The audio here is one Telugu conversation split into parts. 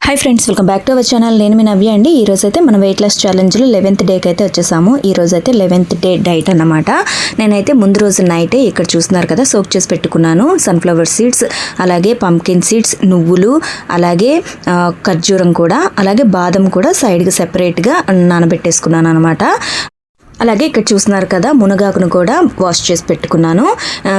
High friends welcome back to our channel నేను మీ నవ్య అండి। ఈ రోజు అయితే మన వెయిట్ లాస్ ఛాలెంజ్ లో 11th డే కి అయితే వచ్చేసాము। ఈ రోజు అయితే 11th డే డైట్ అన్నమాట। నేనైతే ముందు రోజు నైట్ ఇక్కడ చూస్తున్నారు కదా సోక్ చేసి పెట్టుకున్నాను సన్ఫ్లవర్ సీడ్స్, అలాగే పంకిన్ సీడ్స్, నువ్వులు, అలాగే ఖర్జూరం కూడా, అలాగే బాదం కూడా సైడ్ కి సెపరేట్ గా నానబెట్టేసుకున్నాను అన్నమాట। అలాగే ఇక్కడ చూస్తున్నారు కదా మునగాకును కూడా వాష్ చేసి పెట్టుకున్నాను।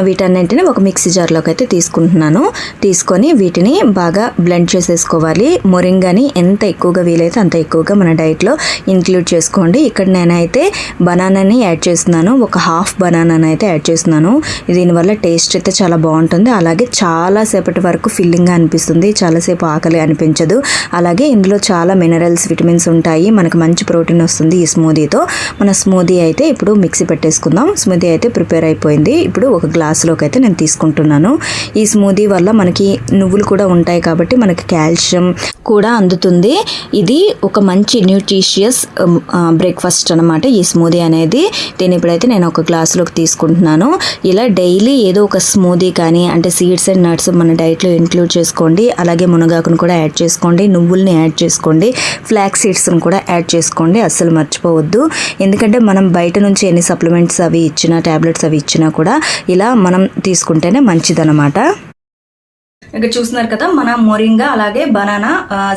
వీటన్నింటిని ఒక మిక్సీ జార్లోకి అయితే తీసుకుంటున్నాను। తీసుకొని వీటిని బాగా బ్లెండ్ చేసేసుకోవాలి। మొరింగాని ఎంత ఎక్కువగా వీలైతే అంత ఎక్కువగా మన డైట్లో ఇంక్లూడ్ చేసుకోండి। ఇక్కడ నేనైతే బనానాని యాడ్ చేస్తున్నాను, ఒక హాఫ్ బనానాని అయితే యాడ్ చేస్తున్నాను। దీనివల్ల టేస్ట్ అయితే చాలా బాగుంటుంది, అలాగే చాలాసేపటి వరకు ఫిల్లింగ్గా అనిపిస్తుంది, చాలాసేపు ఆకలి అనిపించదు। అలాగే ఇందులో చాలా మినరల్స్, విటమిన్స్ ఉంటాయి, మనకు మంచి ప్రోటీన్ వస్తుంది ఈ స్మూదీతో। మన స్మూదీ అయితే ఇప్పుడు మిక్సీ పెట్టేసుకుందాం। స్మూదీ అయితే ప్రిపేర్ అయిపోయింది। ఇప్పుడు ఒక గ్లాసులోకి అయితే నేను తీసుకుంటున్నాను। ఈ స్మూదీ వల్ల మనకి నువ్వులు కూడా ఉంటాయి కాబట్టి మనకి కాల్షియం కూడా అందుతుంది। ఇది ఒక మంచి న్యూట్రిషియస్ బ్రేక్ఫాస్ట్ అన్నమాట ఈ స్మూదీ అనేది। దీని ఇప్పుడైతే నేను ఒక గ్లాసులోకి తీసుకుంటున్నాను। ఇలా డైలీ ఏదో ఒక స్మూదీ కానీ అంటే సీడ్స్ అండ్ నట్స్ మన డైట్లో ఇంక్లూడ్ చేసుకోండి। అలాగే మునగాకును కూడా యాడ్ చేసుకోండి, నువ్వుల్ని యాడ్ చేసుకోండి, ఫ్లాక్స్ సీడ్స్ని కూడా యాడ్ చేసుకోండి, అస్సలు మర్చిపోవద్దు। ఎందుకంటే మనం బయట నుంచి ఎన్ని సప్లిమెంట్స్ అవి ఇచ్చినా, టాబ్లెట్స్ అవి ఇచ్చినా కూడా ఇలా మనం తీసుకుంటేనే మంచిదన్నమాట। ఇక్కడ చూస్తున్నారు కదా మన మొరింగా అలాగే బనానా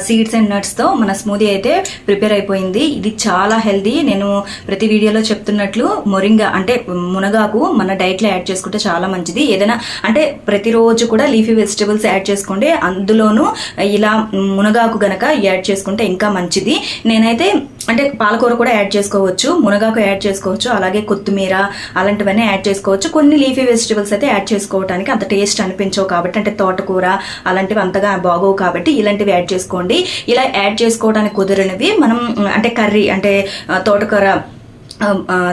సీడ్స్ అండ్ నట్స్ తో మన స్మూదీ అయితే ప్రిపేర్ అయిపోయింది। ఇది చాలా హెల్దీ। నేను ప్రతి వీడియోలో చెప్తున్నట్లు మొరింగా అంటే మునగాకు మన డైట్ లో యాడ్ చేసుకుంటే చాలా మంచిది। ఏదైనా అంటే ప్రతిరోజు కూడా లీఫీ వెజిటబుల్స్ యాడ్ చేసుకోండి, అందులోనూ ఇలా మునగాకు గనక యాడ్ చేసుకుంటే ఇంకా మంచిది। నేనైతే అంటే పాలకూర కూడా యాడ్ చేసుకోవచ్చు, మునగాకు యాడ్ చేసుకోవచ్చు, అలాగే కొత్తిమీర అలాంటివన్నీ యాడ్ చేసుకోవచ్చు। కొన్ని లీఫీ వెజిటబుల్స్ అయితే యాడ్ చేసుకోవడానికి అంత టేస్ట్ అనిపించవు కాబట్టి, అంటే తోటకూర అలాంటివి అంతగా బాగోవు కాబట్టి ఇలాంటివి యాడ్ చేసుకోండి। ఇలా యాడ్ చేసుకోవడానికి కుదిరినవి మనం అంటే కర్రీ అంటే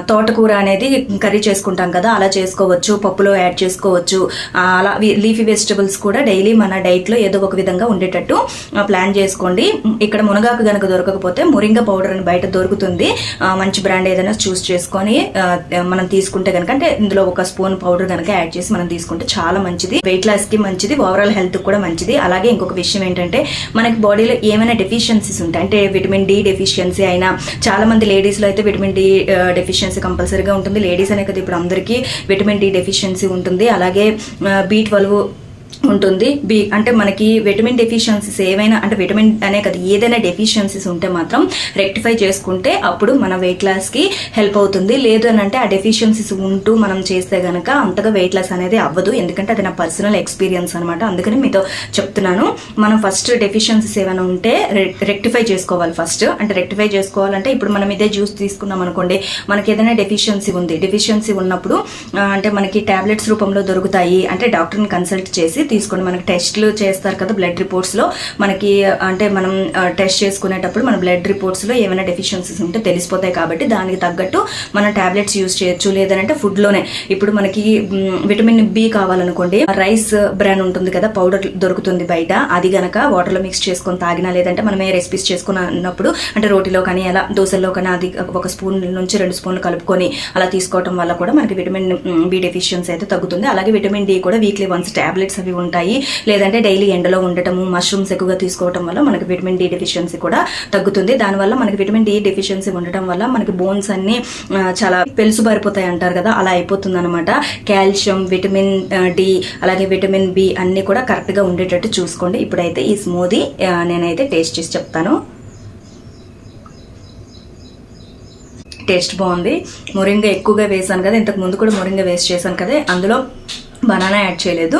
తోటకూర అనేది కర్రీ చేసుకుంటాం కదా, అలా చేసుకోవచ్చు, పప్పులో యాడ్ చేసుకోవచ్చు। అలా లీఫీ వెజిటబుల్స్ కూడా డైలీ మన డైట్లో ఏదో ఒక విధంగా ఉండేటట్టు ప్లాన్ చేసుకోండి। ఇక్కడ మునగాకు గనక దొరకకపోతే మొరింగా పౌడర్ అని బయట దొరుకుతుంది, మంచి బ్రాండ్ ఏదైనా చూస్ చేసుకొని మనం తీసుకుంటే కనుక అంటే ఇందులో ఒక స్పూన్ పౌడర్ కనుక యాడ్ చేసి మనం తీసుకుంటే చాలా మంచిది, వెయిట్ లాస్ కి మంచిది, ఓవరాల్ హెల్త్ కూడా మంచిది। అలాగే ఇంకొక విషయం ఏంటంటే మనకి బాడీలో ఏమైనా డెఫిషియన్సీస్ ఉంటాయి అంటే విటమిన్ డి డెఫిషియన్సీ అయినా, చాలా మంది లేడీస్ లో అయితే విటమిన్ డి డెఫిషియన్సీ కంపల్సరీగా ఉంటుంది, లేడీస్ అనే కదా ఇప్పుడు అందరికీ విటమిన్ డి డెఫిషియన్సీ ఉంటుంది, అలాగే B12 ఉంటుంది। అంటే మనకి విటమిన్ డెఫిషియన్సీస్ ఏవైనా అంటే విటమిన్ అనే కదా ఏదైనా డెఫిషియన్సీస్ ఉంటే మాత్రం రెక్టిఫై చేసుకుంటే అప్పుడు మన వెయిట్ లాస్ కి హెల్ప్ అవుతుంది। లేదు అని అంటే ఆ డెఫిషియన్సీస్ ఉంటూ మనం చేస్తే గనక అంతగా వెయిట్ లాస్ అనేది అవ్వదు, ఎందుకంటే అది నా పర్సనల్ ఎక్స్పీరియన్స్ అనమాట, అందుకని మీతో చెప్తున్నాను। మనం ఫస్ట్ డెఫిషియన్సీస్ ఏమైనా ఉంటే రెక్టిఫై చేసుకోవాలి ఫస్ట్। అంటే రెక్టిఫై చేసుకోవాలంటే ఇప్పుడు మనం ఇదే జ్యూస్ తీసుకున్నాం అనుకోండి, మనకి ఏదైనా డెఫిషియన్సీ ఉన్నప్పుడు అంటే మనకి టాబ్లెట్స్ రూపంలో దొరుకుతాయి, అంటే డాక్టర్ని కన్సల్ట్ చేసి తీసుకోండి। మనకి టెస్ట్లు చేస్తారు కదా బ్లడ్ రిపోర్ట్స్ లో, మనకి అంటే మనం టెస్ట్ చేసుకునేటప్పుడు మన బ్లడ్ రిపోర్ట్స్ లో ఏమైనా డెఫిషియన్సీస్ ఉంటే తెలిసిపోతాయి కాబట్టి దానికి తగ్గట్టు మనం టాబ్లెట్స్ యూజ్ చేయొచ్చు। లేదంటే ఫుడ్ లోనే ఇప్పుడు మనకి విటమిన్ బి కావాలనుకోండి, రైస్ బ్రాన్ ఉంటుంది కదా పౌడర్ దొరుకుతుంది బయట, అది గనక వాటర్ లో మిక్స్ చేసుకొని తాగినా, లేదంటే మనం ఏ రెసిపీస్ చేసుకున్నప్పుడు అంటే రోటీలో కానీ అలా దోశల్లో కానీ అది ఒక స్పూన్ నుంచి 2 స్పూన్లు కలుపుకొని అలా తీసుకోవడం వల్ల కూడా మనకి విటమిన్ బి డెఫిషియన్సీ అయితే తగ్గుతుంది। అలాగే విటమిన్ డి కూడా వీక్లీ వన్స్ టాబ్లెట్స్ అవి ఉంటాయి, లేదంటే డైలీ ఎండలో ఉండటము, మష్రూమ్స్ ఎక్కువగా తీసుకోవడం వల్ల మనకి విటమిన్ డి డెఫిషియన్సీ కూడా తగ్గుతుంది। దానివల్ల మనకి విటమిన్ డి డెఫిషియన్సీ ఉండటం వల్ల మనకి బోన్స్ అన్ని చాలా పెలుసుబారిపోతాయి అంటారు కదా, అలా అయిపోతుంది అనమాట। కాల్షియం, విటమిన్ డి అలాగే విటమిన్ బి అన్ని కూడా కరెక్ట్ గా ఉండేటట్టు చూసుకోండి। ఇప్పుడైతే ఈ స్మూదీ నేనైతే టేస్ట్ చేసి చెప్తాను। టేస్ట్ బాగుంది, మొరింగా ఎక్కువగా వేసాను కదా, ఇంతకు ముందు కూడా మొరింగా వేస్ట్ చేశాను కదా, అందులో బనానా యాడ్ చేయలేదు,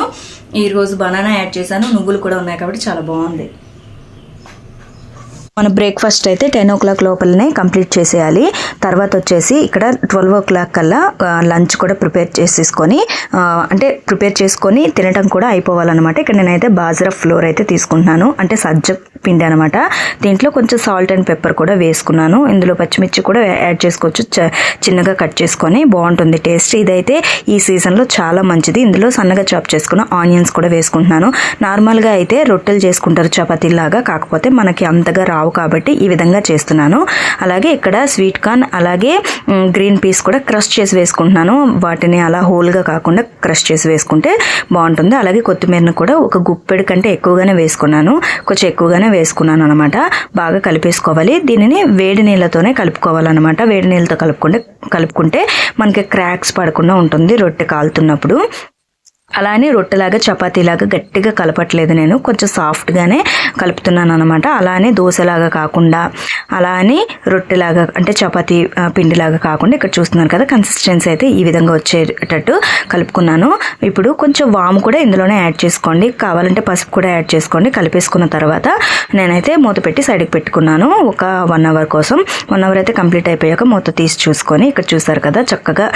ఈరోజు బనానా యాడ్ చేశాను, నువ్వులు కూడా ఉన్నాయి కాబట్టి చాలా బాగుంది। మన బ్రేక్ఫాస్ట్ అయితే 10 o'clock లోపలనే కంప్లీట్ చేసేయాలి। తర్వాత వచ్చేసి ఇక్కడ 12 o'clock కల్లా లంచ్ కూడా ప్రిపేర్ చేసుకొని తినటం కూడా అయిపోవాలన్నమాట। ఇక్కడ నేనైతే బాజ్రా ఫ్లోర్ అయితే తీసుకుంటున్నాను, అంటే సజ్జ పిండి అనమాట। దీంట్లో కొంచెం సాల్ట్ అండ్ పెప్పర్ కూడా వేసుకున్నాను, ఇందులో పచ్చిమిర్చి కూడా యాడ్ చేసుకోవచ్చు, చిన్నగా కట్ చేసుకొని బాగుంటుంది టేస్ట్। ఇదైతే ఈ సీజన్లో చాలా మంచిది। ఇందులో సన్నగా చాప్ చేసుకున్న ఆనియన్స్ కూడా వేసుకుంటున్నాను। నార్మల్గా అయితే రొట్టెలు చేసుకుంటారు చపాతీలాగా, కాకపోతే మనకి అంతగా రావు కాబట్టి ఈ విధంగా చేస్తున్నాను। అలాగే ఇక్కడ స్వీట్ కార్న్ అలాగే గ్రీన్ పీస్ కూడా క్రష్ చేసి వేసుకుంటున్నాను, వాటిని అలా హోల్గా కాకుండా క్రష్ చేసి వేసుకుంటే బాగుంటుంది। అలాగే కొత్తిమీరను కూడా ఒక గుప్పెడు కంటే ఎక్కువగానే వేసుకున్నాను, కొంచెం ఎక్కువగానే వేసుకున్నాను అనమాట. బాగా కలిపేసుకోవాలి. దీనిని వేడి నీళ్ళతోనే కలుపుకోవాలన్నమాట. వేడి నీళ్ళతో కలుపుకుంటే మనకి క్రాక్స్ పడకుండా ఉంటుంది రొట్టె కాలుతున్నప్పుడు. అలా అని రొట్టెలాగా చపాతీలాగా గట్టిగా కలపట్లేదు, నేను కొంచెం సాఫ్ట్గానే కలుపుతున్నాను అనమాట. అలా అని దోశలాగా కాకుండా, అలా అని రొట్టెలాగా అంటే చపాతీ పిండిలాగా కాకుండా ఇక్కడ చూస్తున్నారు కదా కన్సిస్టెన్సీ అయితే ఈ విధంగా వచ్చేటట్టు కలుపుకున్నాను. ఇప్పుడు కొంచెం వాము కూడా ఇందులోనే యాడ్ చేసుకోండి, కావాలంటే పసుపు కూడా యాడ్ చేసుకోండి. కలిపేసుకున్న తర్వాత నేనైతే మూత పెట్టి సైడ్కి పెట్టుకున్నాను ఒక 1 అవర్ కోసం. 1 అవర్ అయితే కంప్లీట్ అయిపోయాక మూత తీసి చూసుకొని ఇక్కడ చూసారు కదా చక్కగా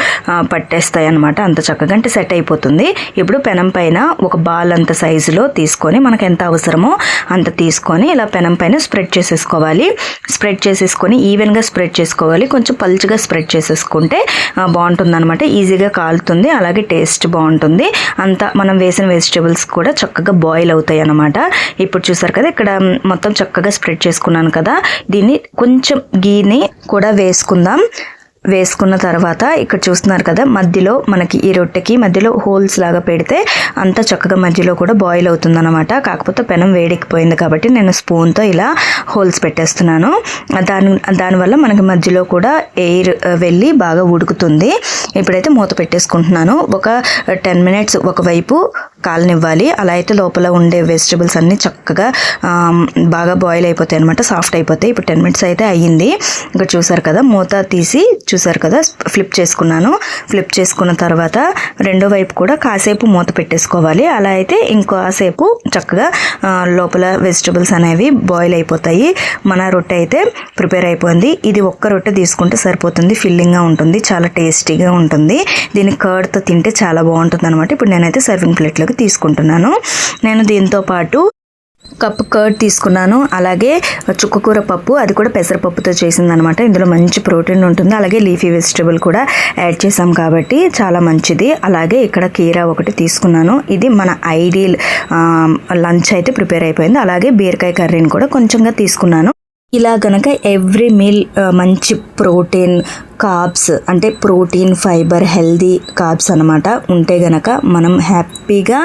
పట్టేస్తాయి అనమాట. అంత చక్కగా అంటే సెట్ అయిపోతుంది. ఇప్పుడు పెనం పైన ఒక బాల్ అంత సైజులో తీసుకొని మనకు ఎంత అవసరమో అంత తీసుకొని ఇలా పెనం పైన స్ప్రెడ్ చేసేసుకొని ఈవెన్గా స్ప్రెడ్ చేసుకోవాలి. కొంచెం పల్చగా స్ప్రెడ్ చేసేసుకుంటే బాగుంటుంది అనమాట. ఈజీగా కాలుతుంది, అలాగే టేస్ట్ బాగుంటుంది. అంతా మనం వేసిన వెజిటేబుల్స్ కూడా చక్కగా బాయిల్ అవుతాయి అన్నమాట. ఇప్పుడు చూసారు కదా ఇక్కడ మొత్తం చక్కగా స్ప్రెడ్ చేసుకున్నాను కదా. దీన్ని కొంచెం గీని కూడా వేసుకున్న తర్వాత ఇక్కడ చూస్తున్నారు కదా మధ్యలో మనకి ఈ రొట్టెకి మధ్యలో హోల్స్ లాగా పెడితే అంతా చక్కగా మధ్యలో కూడా బాయిల్ అవుతుందన్నమాట. కాకపోతే పెనం వేడెక్కిపోయింది కాబట్టి నేను స్పూన్తో ఇలా హోల్స్ పెట్టేస్తున్నాను. దానివల్ల మనకి మధ్యలో కూడా ఎయిర్ వెళ్ళి బాగా ఉడుకుతుంది. ఇప్పుడైతే మూత పెట్టేసుకుంటున్నాను. ఒక 10 మినిట్స్ ఒకవైపు కాలనివ్వాలి. అలా అయితే లోపల ఉండే వెజిటబుల్స్ అన్నీ చక్కగా బాగా బాయిల్ అయిపోతాయి అనమాట, సాఫ్ట్ అయిపోతాయి. ఇప్పుడు 10 మినిట్స్ అయితే అయ్యింది. ఇక్కడ చూసారు కదా మూత తీసి చూసారు కదా ఫ్లిప్ చేసుకున్న తర్వాత రెండో వైపు కూడా కాసేపు మూత పెట్టేసుకోవాలి. అలా అయితే ఇంకోసేపు చక్కగా లోపల వెజిటబుల్స్ అనేవి బాయిల్ అయిపోతాయి. మన రొట్టె అయితే ప్రిపేర్ అయిపోయింది. ఇది ఒక్క రొట్టె తీసుకుంటే సరిపోతుంది, ఫిల్లింగ్గా ఉంటుంది, చాలా టేస్టీగా ఉంటుంది. దీన్ని కర్డ్తో తింటే చాలా బాగుంటుంది అనమాట. ఇప్పుడు నేనైతే సర్వింగ్ ప్లేట్లోకి తీసుకుంటున్నాను. నేను దీంతో పాటు కప్పు కర్డ్ తీసుకున్నాను, అలాగే చుక్కకూర పప్పు, అది కూడా పెసరపప్పుతో చేసిందనమాట. ఇందులో మంచి ప్రోటీన్ ఉంటుంది, అలాగే లీఫీ వెజిటబుల్ కూడా యాడ్ చేసాం కాబట్టి చాలా మంచిది. అలాగే ఇక్కడ కీరా ఒకటి తీసుకున్నాను. ఇది మన ఐడియల్ లంచ్ అయితే ప్రిపేర్ అయిపోయింది. అలాగే బీరకాయ కర్రీని కూడా కొంచెంగా తీసుకున్నాను. ఇలా గనక ఎవ్రీ మీల్ మంచి ప్రోటీన్ కార్బ్స్ అంటే ప్రోటీన్ ఫైబర్ హెల్దీ కార్బ్స్ అనమాట ఉంటే గనక మనం హ్యాపీగా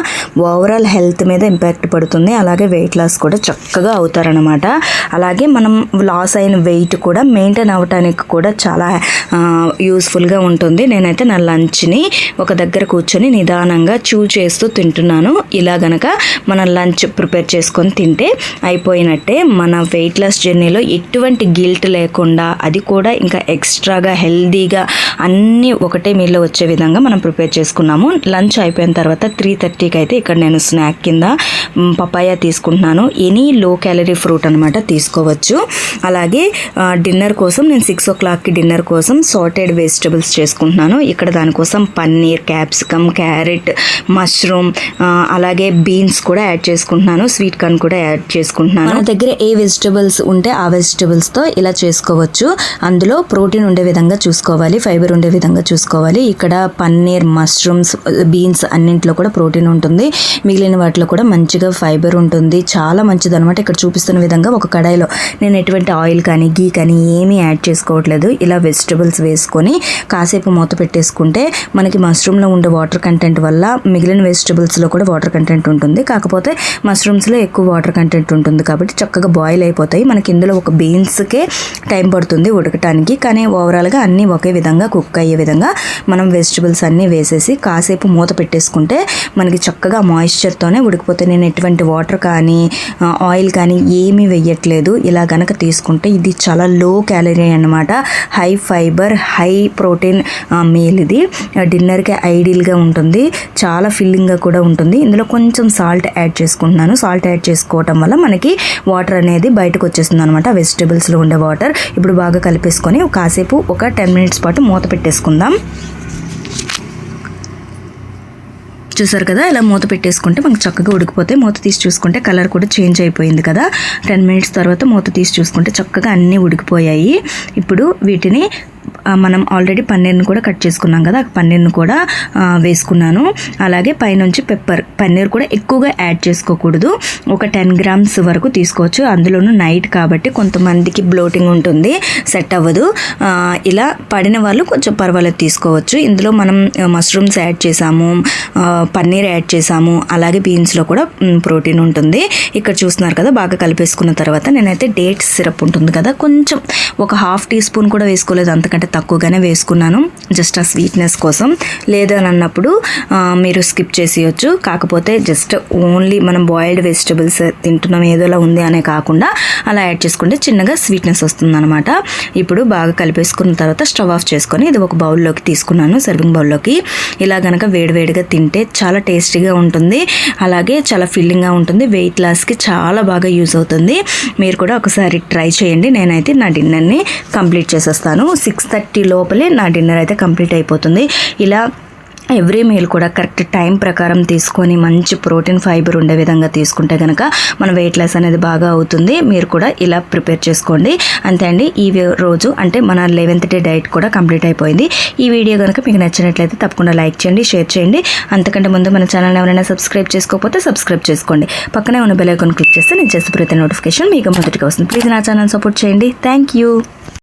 ఓవరాల్ హెల్త్ మీద ఇంపాక్ట్ పడుతుంది. అలాగే వెయిట్ లాస్ కూడా చక్కగా అవుతారనమాట. అలాగే మనం లాస్ అయిన వెయిట్ కూడా మెయింటైన్ అవ్వటానికి కూడా చాలా యూస్ఫుల్గా ఉంటుంది. నేనైతే నా లంచ్ని ఒక దగ్గర కూర్చొని నిదానంగా చేస్తూ తింటున్నాను. ఇలా గనక మన లంచ్ ప్రిపేర్ చేసుకొని తింటే అయిపోయినట్టే. మన వెయిట్ లాస్ జర్నీలో ఎటువంటి గిల్ట్ లేకుండా, అది కూడా ఇంకా ఎక్స్ట్రాగా హెల్దీగా అన్నీ ఒకటే మీల్లో వచ్చే విధంగా మనం ప్రిపేర్ చేసుకున్నాము. లంచ్ అయిపోయిన తర్వాత 3:30కి అయితే ఇక్కడ నేను స్నాక్ కింద పపాయ తీసుకుంటున్నాను. ఎనీ లో క్యాలరీ ఫ్రూట్ అనమాట తీసుకోవచ్చు. అలాగే డిన్నర్ కోసం నేను 6 o'clockకి డిన్నర్ కోసం సాటెడ్ వెజిటబుల్స్ చేసుకుంటున్నాను. ఇక్కడ దానికోసం పన్నీర్, క్యాప్సికమ్, క్యారెట్, మష్రూమ్, అలాగే బీన్స్ కూడా యాడ్ చేసుకుంటున్నాను. స్వీట్ కార్న్ కూడా యాడ్ చేసుకుంటున్నాను. మన దగ్గర ఏ వెజిటబుల్స్ ఉంటే ఆ వెజిటబుల్స్తో ఇలా చేసుకోవచ్చు. అందులో ప్రోటీన్ ఉండే విధంగా చూసుకోవాలి, ఫైబర్ ఉండే విధంగా చూసుకోవాలి. ఇక్కడ పన్నీర్, మష్రూమ్స్, బీన్స్ అన్నింటిలో కూడా ప్రోటీన్ ఉంటుంది. మిగిలిన వాటిలో కూడా మంచిగా ఫైబర్ ఉంటుంది. చాలా మంచిది అనమాట. ఇక్కడ చూపిస్తున్న విధంగా ఒక కడాయిలో నేను ఎటువంటి ఆయిల్ కానీ గీ కానీ ఏమీ యాడ్ చేసుకోవట్లేదు. ఇలా వెజిటబుల్స్ వేసుకొని కాసేపు మూత పెట్టేసుకుంటే మనకి మష్రూమ్లో ఉండే వాటర్ కంటెంట్ వల్ల మిగిలిన వెజిటబుల్స్లో కూడా వాటర్ కంటెంట్ ఉంటుంది. కాకపోతే మష్రూమ్స్లో ఎక్కువ వాటర్ కంటెంట్ ఉంటుంది కాబట్టి చక్కగా బాయిల్ అయిపోతాయి. మనకి ఇందులో ఒక బీన్స్కే టైం పడుతుంది ఉడకటానికి, కానీ ఓవరాల్గా అన్నీ ఒకే విధంగా కుక్ అయ్యే విధంగా మనం వెజిటబుల్స్ అన్నీ వేసేసి కాసేపు మూత పెట్టేసుకుంటే మనకి చక్కగా మాయిశ్చర్తోనే ఉడికిపోతాయి. నేను ఎటువంటి వాటర్ కానీ ఆయిల్ కానీ ఏమీ వేయట్లేదు. ఇలా గనక తీసుకుంటే ఇది చాలా లో క్యాలరీ అన్నమాట, high fibre, high protein meal. ఇది డిన్నర్కి ఐడియల్గా ఉంటుంది, చాలా ఫిల్లింగ్గా కూడా ఉంటుంది. ఇందులో కొంచెం సాల్ట్ యాడ్ చేసుకుంటున్నాను. సాల్ట్ యాడ్ చేసుకోవటం వల్ల మనకి వాటర్ అనేది బయటకు వచ్చేస్తుంది అనమాట, వెజిటబుల్స్లో ఉండే వాటర్. ఇప్పుడు బాగా కలిపేసుకొని కాసేపు ఒక 10 మినిట్స్ పాటు మూత పెట్టేసుకుందాం. చూసారు కదా ఇలా మూత పెట్టేసుకుంటే మనకు చక్కగా ఉడికిపోతే, మూత తీసి చూసుకుంటే కలర్ కూడా చేంజ్ అయిపోయింది కదా. 10 మినిట్స్ తర్వాత మూత తీసి చూసుకుంటే చక్కగా అన్నీ ఉడికిపోయాయి. ఇప్పుడు వీటిని మనం ఆల్రెడీ పన్నీర్ని కూడా కట్ చేసుకున్నాం కదా, పన్నీర్ని కూడా వేసుకున్నాను. అలాగే పైనుంచి పన్నీర్ కూడా ఎక్కువగా యాడ్ చేసుకోకూడదు, ఒక 10 grams వరకు తీసుకోవచ్చు. అందులోనూ నైట్ కాబట్టి కొంతమందికి బ్లోటింగ్ ఉంటుంది, సెట్ అవ్వదు. ఇలా పడిన వాళ్ళు కొంచెం పర్వాలేదు తీసుకోవచ్చు. ఇందులో మనం మష్రూమ్స్ యాడ్ చేసాము, పన్నీర్ యాడ్ చేసాము, అలాగే బీన్స్లో కూడా ప్రోటీన్ ఉంటుంది. ఇక్కడ చూస్తున్నారు కదా, బాగా కలిపేసుకున్న తర్వాత నేనైతే డేట్ సిరప్ ఉంటుంది కదా, కొంచెం ఒక 1/2 teaspoon కూడా వేసుకోలేదు, అంతకంటే తక్కువగానే వేసుకున్నాను, జస్ట్ ఆ స్వీట్నెస్ కోసం. లేదని అన్నప్పుడు మీరు స్కిప్ చేసేయచ్చు. కాకపోతే జస్ట్ ఓన్లీ మనం బాయిల్డ్ వెజిటబుల్స్ తింటున్నాం ఏదోలా ఉంది అనే కాకుండా అలా యాడ్ చేసుకుంటే చిన్నగా స్వీట్నెస్ వస్తుందన్నమాట. ఇప్పుడు బాగా కలిపేసుకున్న తర్వాత స్టవ్ ఆఫ్ చేసుకొని ఇది ఒక బౌల్లోకి తీసుకున్నాను, సర్వింగ్ బౌల్లోకి. ఇలా కనుక వేడివేడిగా తింటే చాలా టేస్టీగా ఉంటుంది, అలాగే చాలా ఫిల్లింగ్గా ఉంటుంది, వెయిట్ లాస్కి చాలా బాగా యూజ్ అవుతుంది. మీరు కూడా ఒకసారి ట్రై చేయండి. నేనైతే నా డిన్నర్ని కంప్లీట్ చేసేస్తాను. 6:30 లోపలే నా డిన్నర్ అయితే కంప్లీట్ అయిపోతుంది. ఇలా ఎవ్రీ మీల్ కూడా కరెక్ట్ టైం ప్రకారం తీసుకొని మంచి ప్రోటీన్ ఫైబర్ ఉండే విధంగా తీసుకుంటే కనుక మన వెయిట్ లాస్ అనేది బాగా అవుతుంది. మీరు కూడా ఇలా ప్రిపేర్ చేసుకోండి. అంతే అండి, ఈ రోజు అంటే మన 11th డే డైట్ కూడా కంప్లీట్ అయిపోయింది. ఈ వీడియో కనుక మీకు నచ్చినట్లయితే తప్పకుండా లైక్ చేయండి, షేర్ చేయండి. అంతకంటే ముందు మన ఛానల్ ఎవరైనా సబ్స్క్రైబ్ చేసుకోకపోతే సబ్స్క్రైబ్ చేసుకోండి. పక్కనే ఉన్న బెల్ ఐకాన్ క్లిక్ చేస్తే నేను చేసే ప్రతి నోటిఫికేషన్ మీకు మొదటిగా వస్తుంది. ప్లీజ్ నా ఛానల్ సపోర్ట్ చేయండి. Thank you.